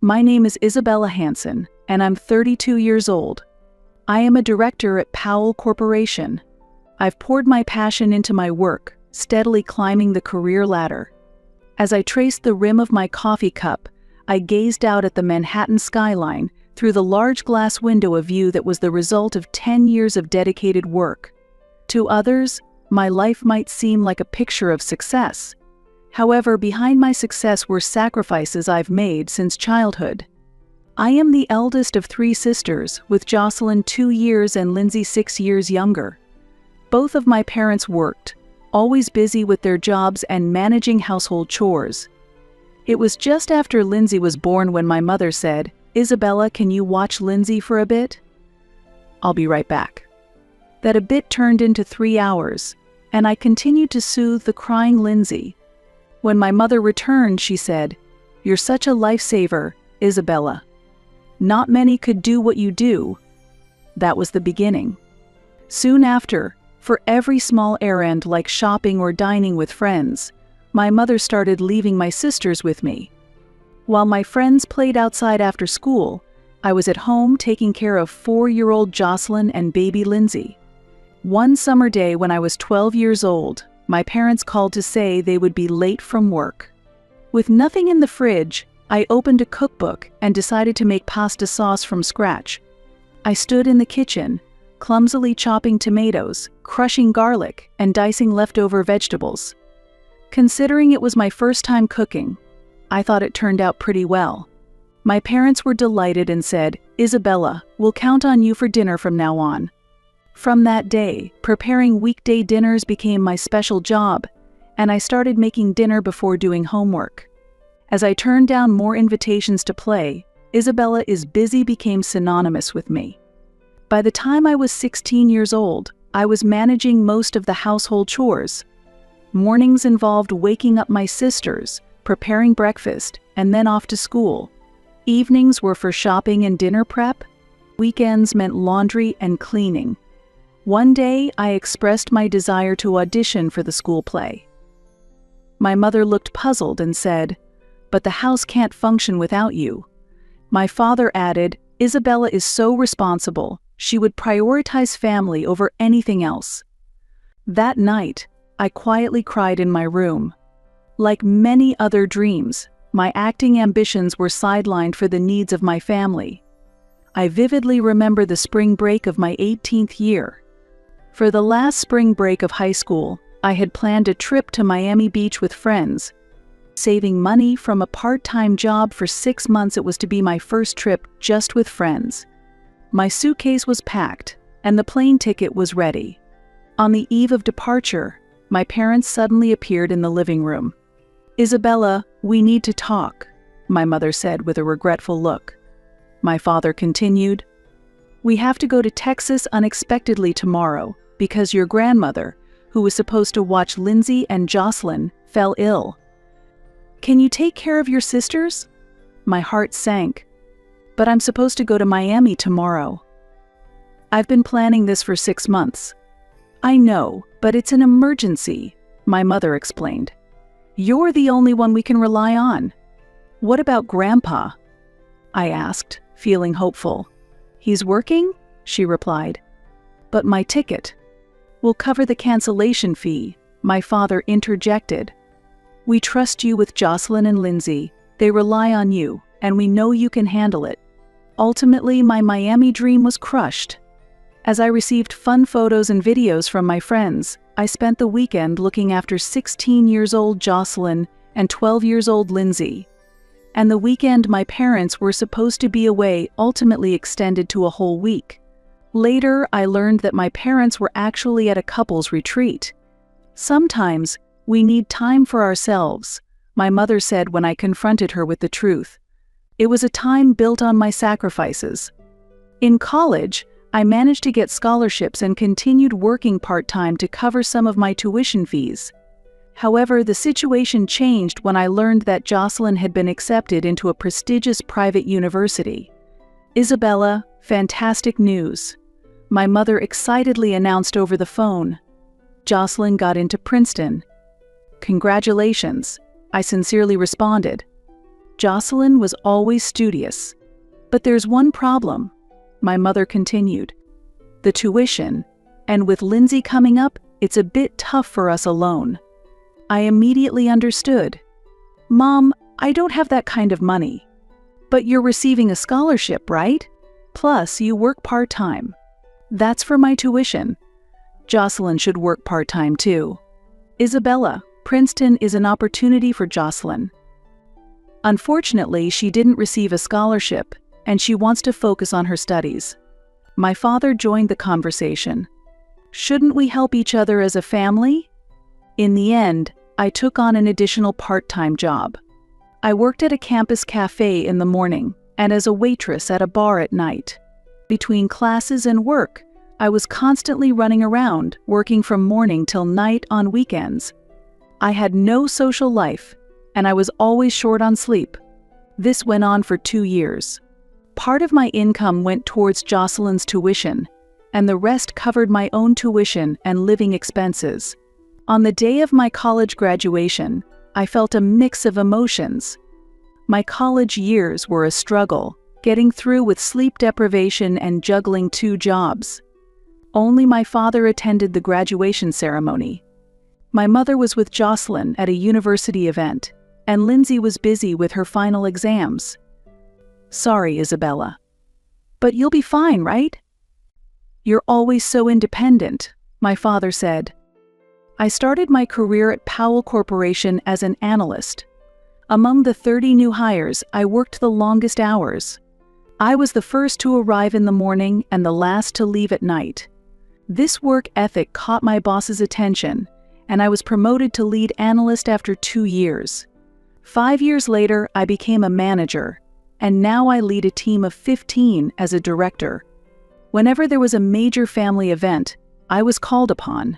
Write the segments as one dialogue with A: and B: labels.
A: My name is Isabella Hansen, and I'm 32 years old. I am a director at Powell Corporation. I've poured my passion into my work, steadily climbing the career ladder. As I traced the rim of my coffee cup, I gazed out at the Manhattan skyline through the large glass window, a view that was the result of 10 years of dedicated work. To others, my life might seem like a picture of success. However, behind my success were sacrifices I've made since childhood. I am the eldest of 3 sisters, with Jocelyn 2 years and Lindsay 6 years younger. Both of my parents worked, always busy with their jobs and managing household chores. It was just after Lindsay was born when my mother said, "Isabella, can you watch Lindsay for a bit?" "I'll be right back." That a bit turned into 3 hours, and I continued to soothe the crying Lindsay. When my mother returned, she said, "You're such a lifesaver, Isabella. Not many could do what you do." That was the beginning. Soon after, for every small errand like shopping or dining with friends, my mother started leaving my sisters with me. While my friends played outside after school, I was at home taking care of 4-year-old Jocelyn and baby Lindsay. One summer day when I was 12 years old, my parents called to say they would be late from work. With nothing in the fridge, I opened a cookbook and decided to make pasta sauce from scratch. I stood in the kitchen, clumsily chopping tomatoes, crushing garlic, and dicing leftover vegetables. Considering it was my first time cooking, I thought it turned out pretty well. My parents were delighted and said, "Isabella, we'll count on you for dinner from now on." From that day, preparing weekday dinners became my special job, and I started making dinner before doing homework. As I turned down more invitations to play, "Isabella is busy" became synonymous with me. By the time I was 16 years old, I was managing most of the household chores. Mornings involved waking up my sisters, preparing breakfast, and then off to school. Evenings were for shopping and dinner prep. Weekends meant laundry and cleaning. One day, I expressed my desire to audition for the school play. My mother looked puzzled and said, "But the house can't function without you." My father added, "Isabella is so responsible, she would prioritize family over anything else." That night, I quietly cried in my room. Like many other dreams, my acting ambitions were sidelined for the needs of my family. I vividly remember the spring break of my 18th year. For the last spring break of high school, I had planned a trip to Miami Beach with friends. Saving money from a part-time job for 6 months, it was to be my first trip just with friends. My suitcase was packed, and the plane ticket was ready. On the eve of departure, my parents suddenly appeared in the living room. "Isabella, we need to talk," my mother said with a regretful look. My father continued, "We have to go to Texas unexpectedly tomorrow because your grandmother, who was supposed to watch Lindsay and Jocelyn, fell ill. Can you take care of your sisters?" My heart sank. "But I'm supposed to go to Miami tomorrow." "I've been planning this for 6 months." "I know, but it's an emergency," my mother explained. "You're the only one we can rely on." "What about Grandpa?" I asked, feeling hopeful. "He's working," she replied. "But my ticket." "We'll cover the cancellation fee," my father interjected. "We trust you with Jocelyn and Lindsay. They rely on you, and we know you can handle it." Ultimately, my Miami dream was crushed. As I received fun photos and videos from my friends, I spent the weekend looking after 16-year-old Jocelyn and 12-year-old Lindsay. And the weekend my parents were supposed to be away ultimately extended to a whole week. Later, I learned that my parents were actually at a couples retreat. "Sometimes, we need time for ourselves," my mother said when I confronted her with the truth. It was a time built on my sacrifices. In college, I managed to get scholarships and continued working part-time to cover some of my tuition fees. However, the situation changed when I learned that Jocelyn had been accepted into a prestigious private university. "Isabella, fantastic news," my mother excitedly announced over the phone. "Jocelyn got into Princeton." "Congratulations," I sincerely responded. Jocelyn was always studious. But there's one problem, my mother continued. The tuition, and with Lindsay coming up, it's a bit tough for us alone. I immediately understood. Mom, I don't have that kind of money. But you're receiving a scholarship, right? Plus, you work part-time. That's for my tuition. Jocelyn should work part-time too. Isabella, Princeton is an opportunity for Jocelyn. Unfortunately, she didn't receive a scholarship, and she wants to focus on her studies. My father joined the conversation. Shouldn't we help each other as a family? In the end, I took on an additional part-time job. I worked at a campus cafe in the morning and as a waitress at a bar at night. Between classes and work, I was constantly running around, working from morning till night on weekends. I had no social life, and I was always short on sleep. This went on for 2 years. Part of my income went towards Jocelyn's tuition, and the rest covered my own tuition and living expenses. On the day of my college graduation, I felt a mix of emotions. My college years were a struggle, getting through with sleep deprivation and juggling 2 jobs. Only my father attended the graduation ceremony. My mother was with Jocelyn at a university event, and Lindsay was busy with her final exams. Sorry, Isabella. But you'll be fine, right? You're always so independent, my father said. I started my career at Powell Corporation as an analyst. Among the 30 new hires, I worked the longest hours. I was the first to arrive in the morning and the last to leave at night. This work ethic caught my boss's attention, and I was promoted to lead analyst after 2 years. 5 years later, I became a manager, and now I lead a team of 15 as a director. Whenever there was a major family event, I was called upon.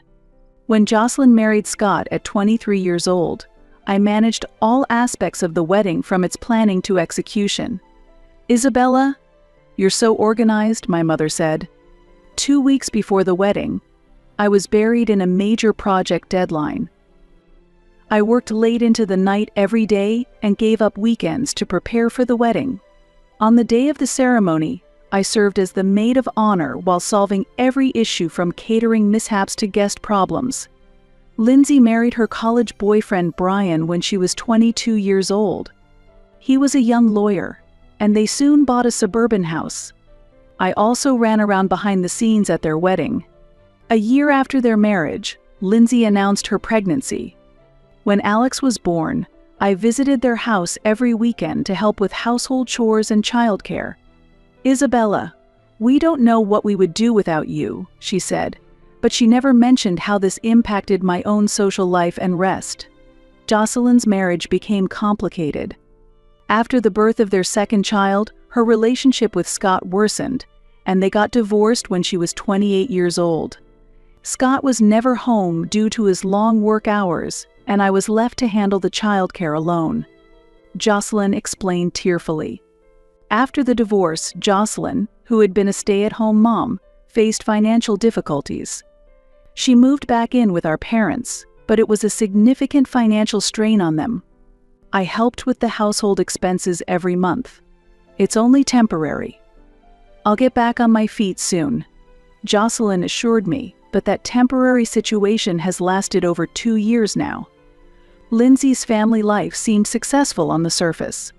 A: When Jocelyn married Scott at 23 years old, I managed all aspects of the wedding from its planning to execution. Isabella, you're so organized, my mother said. 2 weeks before the wedding, I was buried in a major project deadline. I worked late into the night every day and gave up weekends to prepare for the wedding. On the day of the ceremony, I served as the maid of honor while solving every issue from catering mishaps to guest problems. Lindsay married her college boyfriend Brian when she was 22 years old. He was a young lawyer, and they soon bought a suburban house. I also ran around behind the scenes at their wedding. A year after their marriage, Lindsay announced her pregnancy. When Alex was born, I visited their house every weekend to help with household chores and childcare. Isabella, we don't know what we would do without you, she said, but she never mentioned how this impacted my own social life and rest. Jocelyn's marriage became complicated. After the birth of their second child, her relationship with Scott worsened, and they got divorced when she was 28 years old. Scott was never home due to his long work hours, and I was left to handle the childcare alone. Jocelyn explained tearfully. After the divorce, Jocelyn, who had been a stay-at-home mom, faced financial difficulties. She moved back in with our parents, but it was a significant financial strain on them. I helped with the household expenses every month. It's only temporary. I'll get back on my feet soon, Jocelyn assured me, but that temporary situation has lasted over 2 years now. Lindsay's family life seemed successful on the surface.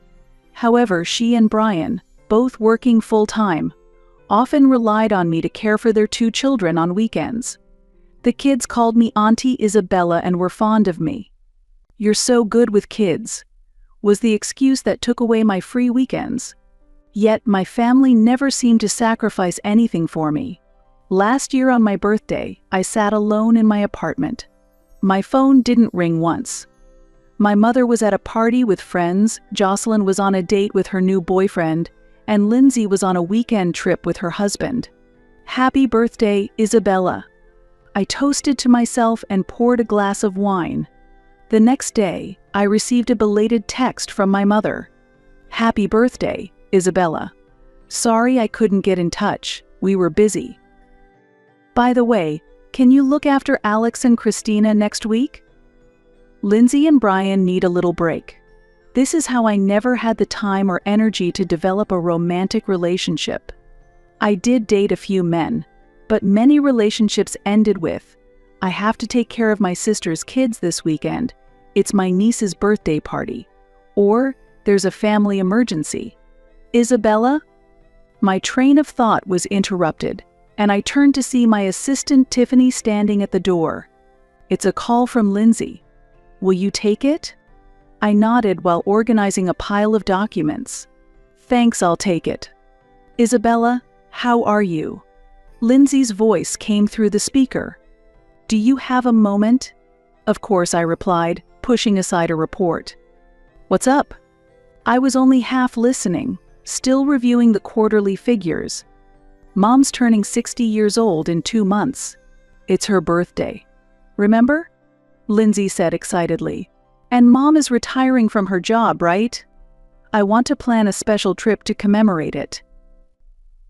A: However, she and Brian, both working full-time, often relied on me to care for their 2 children on weekends. The kids called me Auntie Isabella and were fond of me. "You're so good with kids," was the excuse that took away my free weekends. Yet my family never seemed to sacrifice anything for me. Last year on my birthday, I sat alone in my apartment. My phone didn't ring once. My mother was at a party with friends, Jocelyn was on a date with her new boyfriend, and Lindsay was on a weekend trip with her husband. "Happy birthday, Isabella." I toasted to myself and poured a glass of wine. The next day, I received a belated text from my mother. "Happy birthday, Isabella. Sorry I couldn't get in touch, we were busy. By the way, can you look after Alex and Christina next week? Lindsay and Brian need a little break. This is how I never had the time or energy to develop a romantic relationship. I did date a few men, but many relationships ended with, "I have to take care of my sister's kids this weekend. It's my niece's birthday party." Or, "There's a family emergency." Isabella? My train of thought was interrupted, and I turned to see my assistant Tiffany standing at the door. "It's a call from Lindsay. Will you take it?" I nodded while organizing a pile of documents. "Thanks, I'll take it." "Isabella, how are you?" Lindsay's voice came through the speaker. "Do you have a moment?" "Of course," I replied, pushing aside a report. "What's up?" I was only half listening, still reviewing the quarterly figures. "Mom's turning 60 years old in 2 months. It's her birthday. Remember?" Lindsay said excitedly. "And Mom is retiring from her job, right? I want to plan a special trip to commemorate it."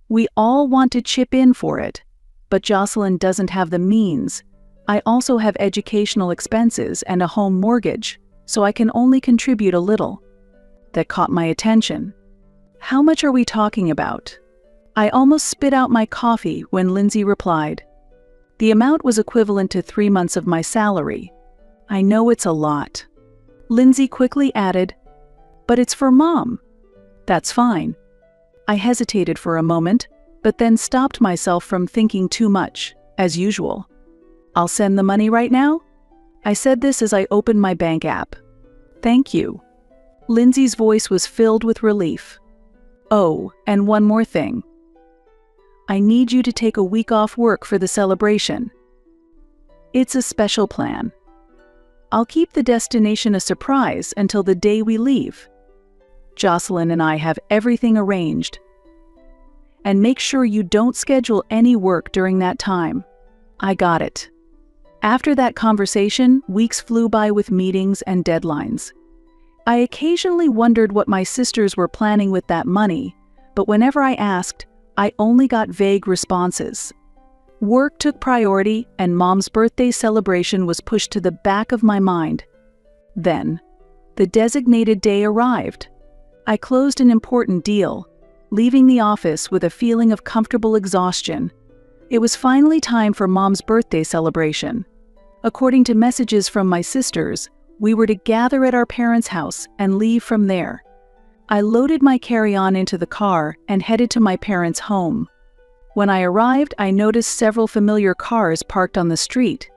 A: We all want to chip in for it, but Jocelyn doesn't have the means. I also have educational expenses and a home mortgage, so I can only contribute a little. That caught my attention. "How much are we talking about?" I almost spit out my coffee when Lindsay replied. The amount was equivalent to 3 months of my salary. "I know it's a lot." Lindsay quickly added, "But it's for Mom." "That's fine." I hesitated for a moment, but then stopped myself from thinking too much, as usual. "I'll send the money right now?" I said this as I opened my bank app. "Thank you." Lindsay's voice was filled with relief. "Oh, and one more thing. I need you to take a week off work for the celebration. It's a special plan. I'll keep the destination a surprise until the day we leave. Jocelyn and I have everything arranged. And make sure you don't schedule any work during that time." I got it. After that conversation, weeks flew by with meetings and deadlines. I occasionally wondered what my sisters were planning with that money, but whenever I asked, I only got vague responses. Work took priority, and Mom's birthday celebration was pushed to the back of my mind. Then, the designated day arrived. I closed an important deal, leaving the office with a feeling of comfortable exhaustion. It was finally time for Mom's birthday celebration. According to messages from my sisters, we were to gather at our parents' house and leave from there. I loaded my carry-on into the car and headed to my parents' home. When I arrived, I noticed several familiar cars parked on the street.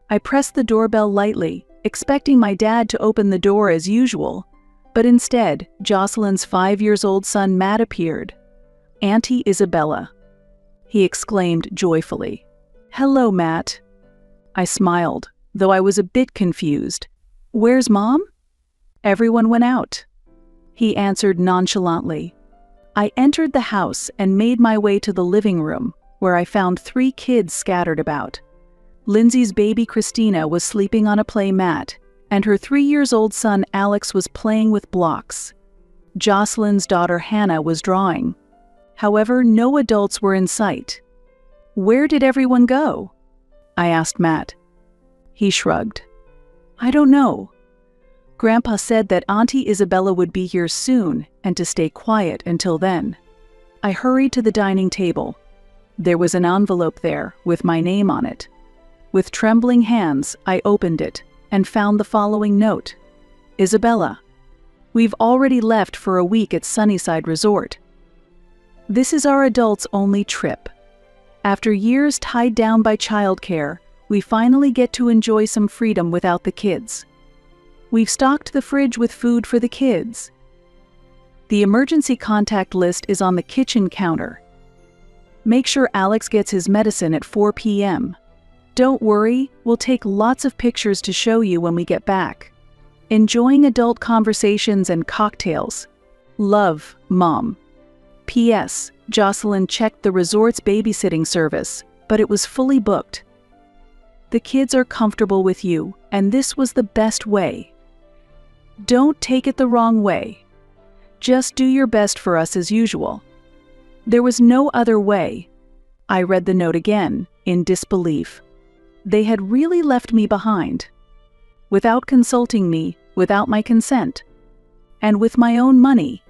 A: I pressed the doorbell lightly, expecting my dad to open the door as usual, but instead, Jocelyn's 5-year-old son Matt appeared. "Auntie Isabella," he exclaimed joyfully. "Hello, Matt." I smiled, though I was a bit confused. "Where's Mom?" "Everyone went out," he answered nonchalantly. I entered the house and made my way to the living room, where I found 3 kids scattered about. Lindsay's baby Christina was sleeping on a play mat, and her 3-year-old son Alex was playing with blocks. Jocelyn's daughter Hannah was drawing. However, no adults were in sight. "Where did everyone go?" I asked Matt. He shrugged. "I don't know. Grandpa said that Auntie Isabella would be here soon and to stay quiet until then." I hurried to the dining table. There was an envelope there with my name on it. With trembling hands, I opened it and found the following note. "Isabella, we've already left for a week at Sunnyside Resort. This is our adults' only trip. After years tied down by childcare, we finally get to enjoy some freedom without the kids. We've stocked the fridge with food for the kids. The emergency contact list is on the kitchen counter. Make sure Alex gets his medicine at 4 p.m. Don't worry, we'll take lots of pictures to show you when we get back. Enjoying adult conversations and cocktails. Love, Mom. P.S. Jocelyn checked the resort's babysitting service, but it was fully booked. The kids are comfortable with you, and this was the best way. Don't take it the wrong way. Just do your best for us as usual." There was no other way. I read the note again, in disbelief. They had really left me behind. Without consulting me, without my consent. and with my own money.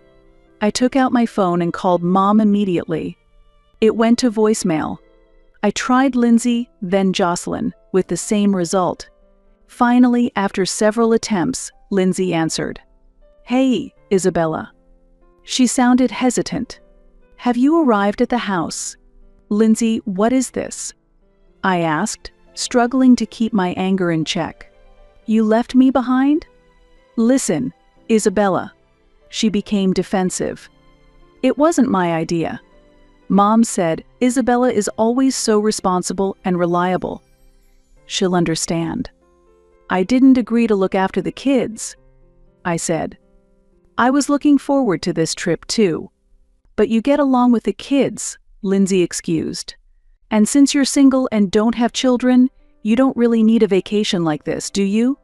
A: I took out my phone and called Mom immediately. It went to voicemail. I tried Lindsay, then Jocelyn, with the same result. Finally, after several attempts, Lindsay answered. "Hey, Isabella." She sounded hesitant. "Have you arrived at the house?" "Lindsay, what is this?" I asked, struggling to keep my anger in check. "You left me behind?" "Listen, Isabella." She became defensive. "It wasn't my idea. Mom said Isabella is always so responsible and reliable. She'll understand." "I didn't agree to look after the kids," I said. "I was looking forward to this trip too." "But you get along with the kids," Lindsay excused. "And since you're single and don't have children, you don't really need a vacation like this, do you?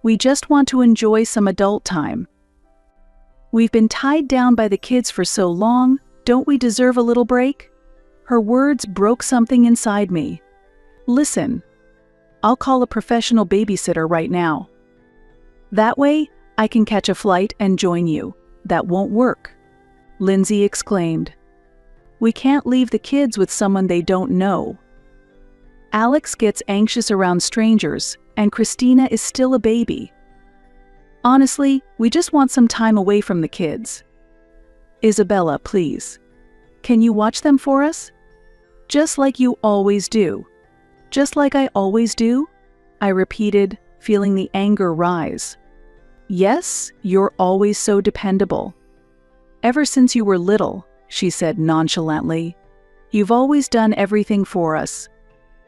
A: We just want to enjoy some adult time. We've been tied down by the kids for so long, don't we deserve a little break?" Her words broke something inside me. "Listen, I'll call a professional babysitter right now. That way, I can catch a flight and join you." "That won't work," Lindsay exclaimed. "We can't leave the kids with someone they don't know. Alex gets anxious around strangers, and Christina is still a baby. Honestly, we just want some time away from the kids. Isabella, please. Can you watch them for us? Just like you always do." "Just like I always do?" I repeated, feeling the anger rise. "Yes, you're always so dependable. Ever since you were little," she said nonchalantly. "You've always done everything for us."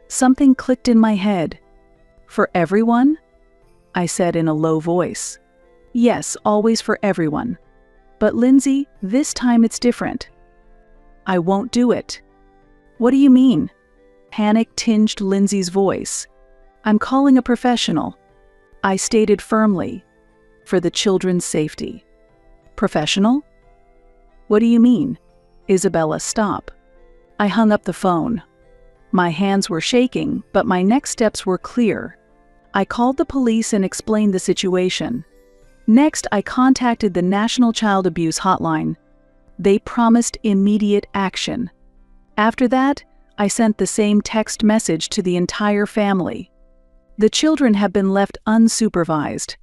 A: Something clicked in my head. "For everyone?" I said in a low voice. "Yes, always for everyone. But Lindsay, this time it's different." "I won't do it." "What do you mean?" Panic tinged Lindsay's voice. "I'm calling a professional," I stated firmly, "for the children's safety." "Professional? What do you mean?" "Isabella, stop." I hung up the phone. My hands were shaking, but my next steps were clear. I called the police and explained the situation. Next, I contacted the National Child Abuse Hotline. They promised immediate action. After that, I sent the same text message to the entire family. The children have been left unsupervised.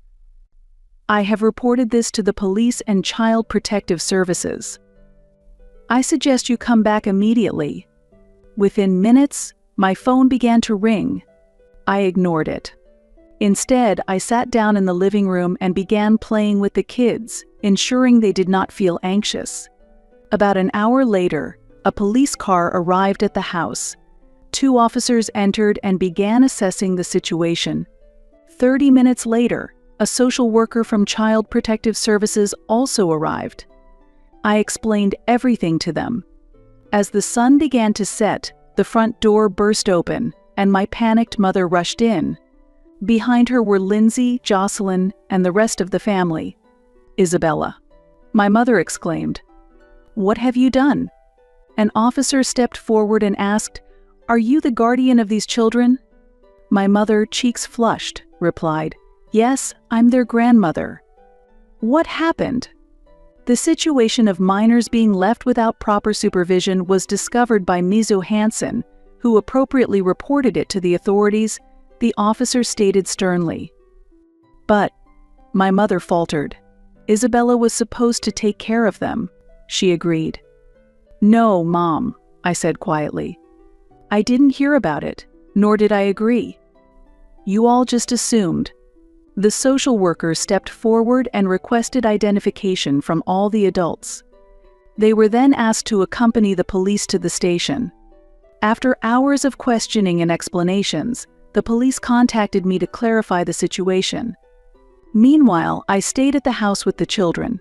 A: I have reported this to the police and Child Protective Services. I suggest you come back immediately. Within minutes, my phone began to ring. I ignored it. Instead, I sat down in the living room and began playing with the kids, ensuring they did not feel anxious. About an hour later, a police car arrived at the house. 2 officers entered and began assessing the situation. 30 minutes later, a social worker from Child Protective Services also arrived. I explained everything to them. As the sun began to set, the front door burst open, and my panicked mother rushed in. Behind her were Lindsay, Jocelyn, and the rest of the family. "Isabella," my mother exclaimed. "What have you done?" An officer stepped forward and asked, "Are you the guardian of these children?" My mother, cheeks flushed, replied, "Yes, I'm their grandmother." What happened? The situation of minors being left without proper supervision was discovered by Ms. Johansson, who appropriately reported it to the authorities, the officer stated sternly. "But," my mother faltered, "Isabella was supposed to take care of them," she agreed. "No, Mom," I said quietly. "I didn't hear about it, nor did I agree. You all just assumed." The social worker stepped forward and requested identification from all the adults. They were then asked to accompany the police to the station. After hours of questioning and explanations, the police contacted me to clarify the situation. Meanwhile, I stayed at the house with the children.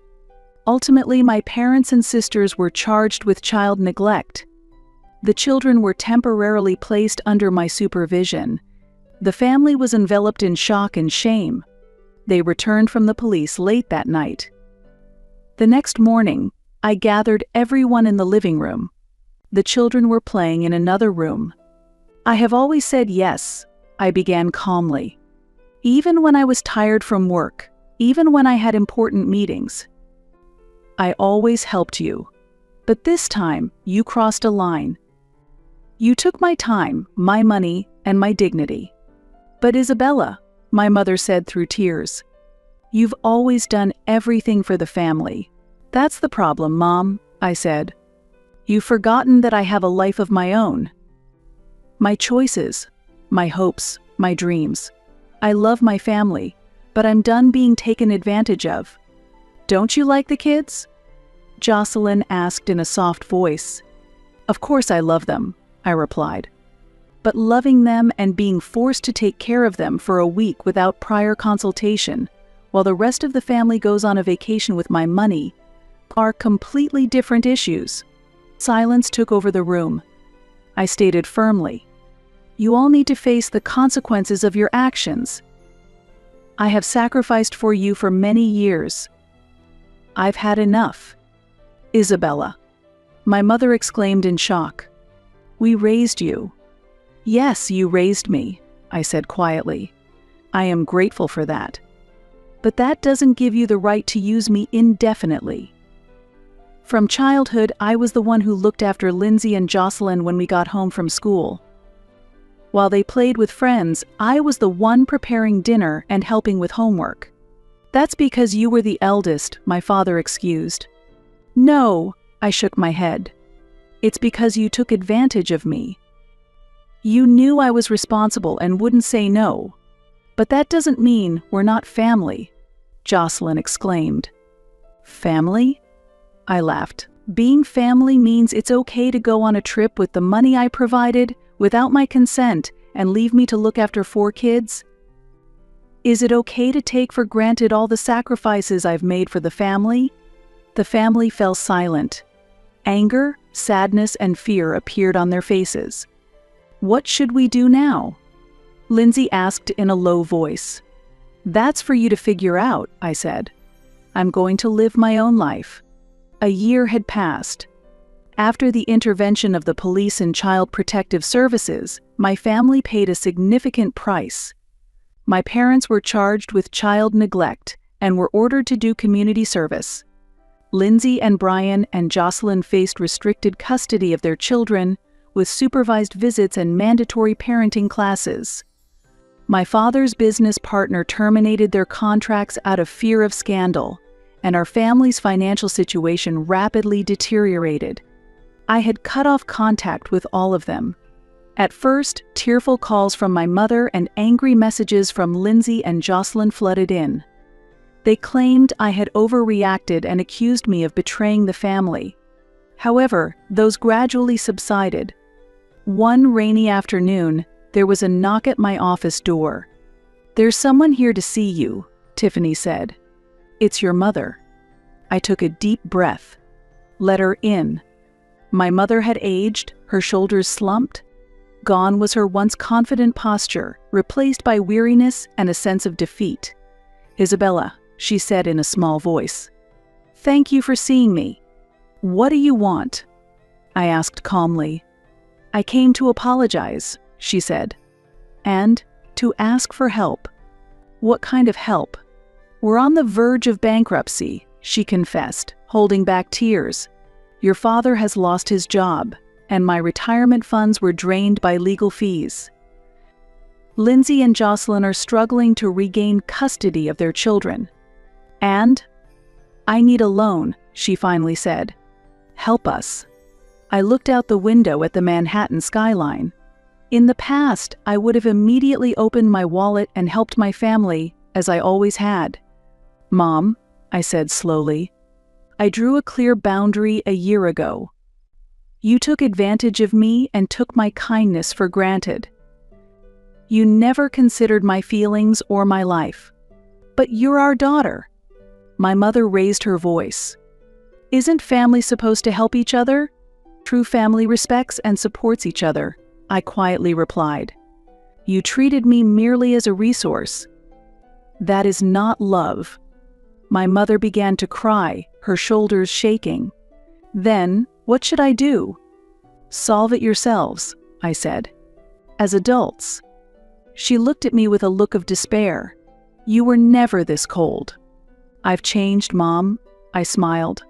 A: Ultimately, my parents and sisters were charged with child neglect. The children were temporarily placed under my supervision. The family was enveloped in shock and shame. They returned from the police late that night. The next morning, I gathered everyone in the living room. The children were playing in another room. "I have always said yes," I began calmly. "Even when I was tired from work, even when I had important meetings. I always helped you. But this time, you crossed a line. You took my time, my money, and my dignity. But Isabella, my mother said through tears, you've always done everything for the family. That's the problem, Mom, I said. You've forgotten that I have a life of my own. My choices, my hopes, my dreams. I love my family, but I'm done being taken advantage of. Don't you like the kids? Jocelyn asked in a soft voice. Of course I love them, I replied. But loving them and being forced to take care of them for a week without prior consultation, while the rest of the family goes on a vacation with my money, are completely different issues. Silence took over the room. I stated firmly, you all need to face the consequences of your actions. I have sacrificed for you for many years. I've had enough. Isabella, my mother exclaimed in shock. We raised you. Yes, you raised me, I said quietly. I am grateful for that. But that doesn't give you the right to use me indefinitely. From childhood, I was the one who looked after Lindsay and Jocelyn when we got home from school. While they played with friends, I was the one preparing dinner and helping with homework. That's because you were the eldest, my father excused. No, I shook my head. It's because you took advantage of me. You knew I was responsible and wouldn't say no. But that doesn't mean we're not family, Jocelyn exclaimed. Family? I laughed. Being family means it's okay to go on a trip with the money I provided, without my consent, and leave me to look after 4 kids? Is it okay to take for granted all the sacrifices I've made for the family? The family fell silent. Anger, sadness, and fear appeared on their faces. What should we do now? Lindsay asked in a low voice. That's for you to figure out, I said. I'm going to live my own life. A year had passed. After the intervention of the police and Child Protective Services, my family paid a significant price. My parents were charged with child neglect and were ordered to do community service. Lindsay and Brian and Jocelyn faced restricted custody of their children, with supervised visits and mandatory parenting classes. My father's business partner terminated their contracts out of fear of scandal, and our family's financial situation rapidly deteriorated. I had cut off contact with all of them. At first, tearful calls from my mother and angry messages from Lindsay and Jocelyn flooded in. They claimed I had overreacted and accused me of betraying the family. However, those gradually subsided. One rainy afternoon, there was a knock at my office door. There's someone here to see you, Tiffany said. It's your mother. I took a deep breath. Let her in. My mother had aged, her shoulders slumped. Gone was her once confident posture, replaced by weariness and a sense of defeat. Isabella, she said in a small voice. Thank you for seeing me. What do you want? I asked calmly. I came to apologize, she said. And to ask for help. What kind of help? We're on the verge of bankruptcy, she confessed, holding back tears. Your father has lost his job, and my retirement funds were drained by legal fees. Lindsay and Jocelyn are struggling to regain custody of their children. And I need a loan, she finally said. Help us. I looked out the window at the Manhattan skyline. In the past, I would have immediately opened my wallet and helped my family, as I always had. Mom, I said slowly, I drew a clear boundary a year ago. You took advantage of me and took my kindness for granted. You never considered my feelings or my life. But you're our daughter. My mother raised her voice. Isn't family supposed to help each other? True family respects and supports each other, I quietly replied. You treated me merely as a resource. That is not love. My mother began to cry, her shoulders shaking. Then, what should I do? Solve it yourselves, I said. As adults. She looked at me with a look of despair. You were never this cold. "I've changed, Mom," I smiled.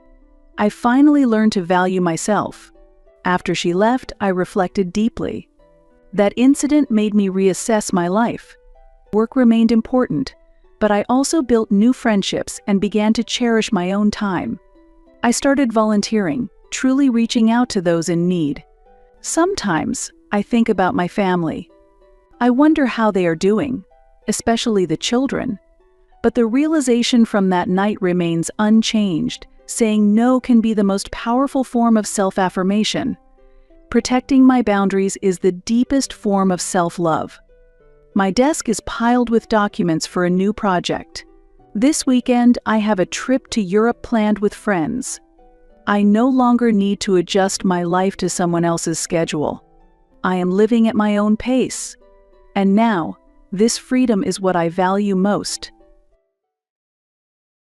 A: "I finally learned to value myself." After she left, I reflected deeply. That incident made me reassess my life. Work remained important, but I also built new friendships and began to cherish my own time. I started volunteering, truly reaching out to those in need. Sometimes I think about my family. I wonder how they are doing, especially the children. But the realization from that night remains unchanged. Saying no can be the most powerful form of self-affirmation. Protecting my boundaries is the deepest form of self-love. My desk is piled with documents for a new project. This weekend, I have a trip to Europe planned with friends. I no longer need to adjust my life to someone else's schedule. I am living at my own pace. And now, this freedom is what I value most.